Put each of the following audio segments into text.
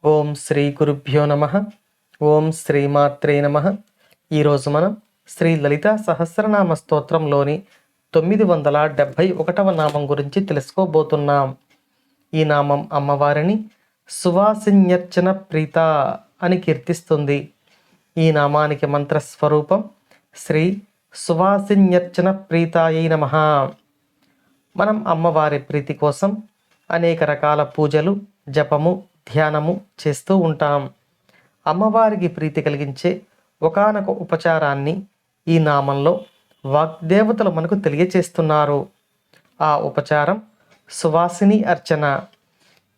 ఓం శ్రీ గురుభ్యో నమ. ఓం శ్రీమాత్రే నమ. ఈరోజు మనం శ్రీ లలితా సహస్రనామ స్తోత్రంలోని 971వ నామం గురించి తెలుసుకోబోతున్నాం. ఈ నామం అమ్మవారిని సువాసిన్యర్చన ప్రీత అని కీర్తిస్తుంది. ఈ నామానికి మంత్రస్వరూపం శ్రీ సువాసిన్యర్చన ప్రీతాయై నమః. మనం అమ్మవారి ప్రీతి కోసం అనేక రకాల పూజలు, జపము, ధ్యానము చేస్తూ ఉంటాం. అమ్మవారికి ప్రీతి కలిగించే ఒకానొక ఉపచారాన్ని ఈ నామంలో వాగ్దేవతలు మనకు తెలియచేస్తున్నారు. ఆ ఉపచారం సువాసిని అర్చన.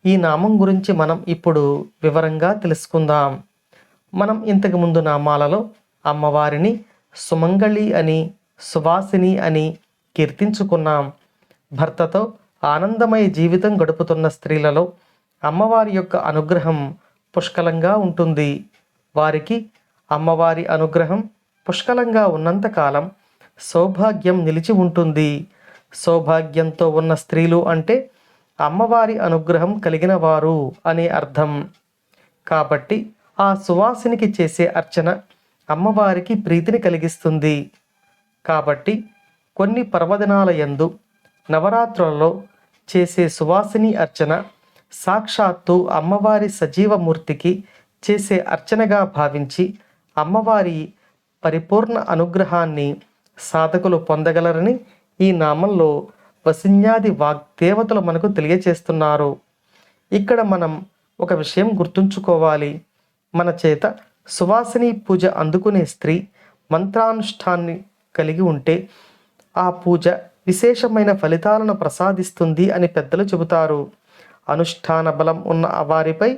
ఈ నామం గురించి మనం ఇప్పుడు వివరంగా తెలుసుకుందాం. మనం ఇంతకుముందు నామాలలో అమ్మవారిని సుమంగళి అని, సువాసిని అని కీర్తించుకున్నాం. భర్తతో ఆనందమయ జీవితం గడుపుతున్న స్త్రీలలో అమ్మవారి యొక్క అనుగ్రహం పుష్కలంగా ఉంటుంది. వారికి అమ్మవారి అనుగ్రహం పుష్కలంగా ఉన్నంతకాలం సౌభాగ్యం నిలిచి ఉంటుంది. సౌభాగ్యంతో ఉన్న స్త్రీలు అంటే అమ్మవారి అనుగ్రహం కలిగిన వారు అనే అర్థం. కాబట్టి ఆ సువాసినికి చేసే అర్చన అమ్మవారికి ప్రీతిని కలిగిస్తుంది. కాబట్టి కొన్ని పర్వదినాల యందు, నవరాత్రులలో చేసే సువాసిని అర్చన సాక్షాత్తు అమ్మవారి సజీవమూర్తికి చేసే అర్చనగా భావించి అమ్మవారి పరిపూర్ణ అనుగ్రహాన్ని సాధకులు పొందగలరని ఈ నామంలో వసిన్యాది వాగ్దేవతలు మనకు తెలియచేస్తున్నారు. ఇక్కడ మనం ఒక విషయం గుర్తుంచుకోవాలి. మన చేత సువాసిని పూజ అందుకునే స్త్రీ మంత్రానుష్ఠాన్ని కలిగి ఉంటే ఆ పూజ విశేషమైన ఫలితాలను ప్రసాదిస్తుంది అని పెద్దలు చెబుతారు. అనుష్ఠాన బలం ఉన్న వారిపై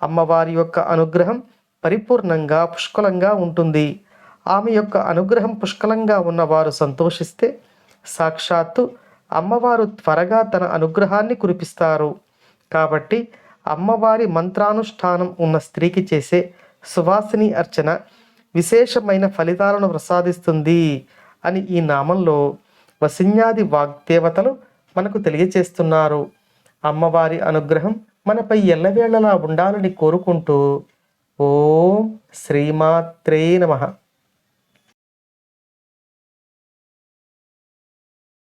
అమ్మవారి యొక్క అనుగ్రహం పరిపూర్ణంగా పుష్కలంగా ఉంటుంది. ఆమె యొక్క అనుగ్రహం పుష్కలంగా ఉన్నవారు సంతోషిస్తే సాక్షాత్తు అమ్మవారు త్వరగా తన అనుగ్రహాన్ని కురిపిస్తారు. కాబట్టి అమ్మవారి మంత్రానుష్ఠానం ఉన్న స్త్రీకి చేసే సువాసిని అర్చన విశేషమైన ఫలితాలను ప్రసాదిస్తుంది అని ఈ నామంలో వసిన్యాది వాగ్దేవతలు మనకు తెలియచేస్తున్నారు. అమ్మవారి అనుగ్రహం మనపై ఎల్లవేళలా ఉండాలని కోరుకుంటూ ఓం శ్రీమాత్రే నమః.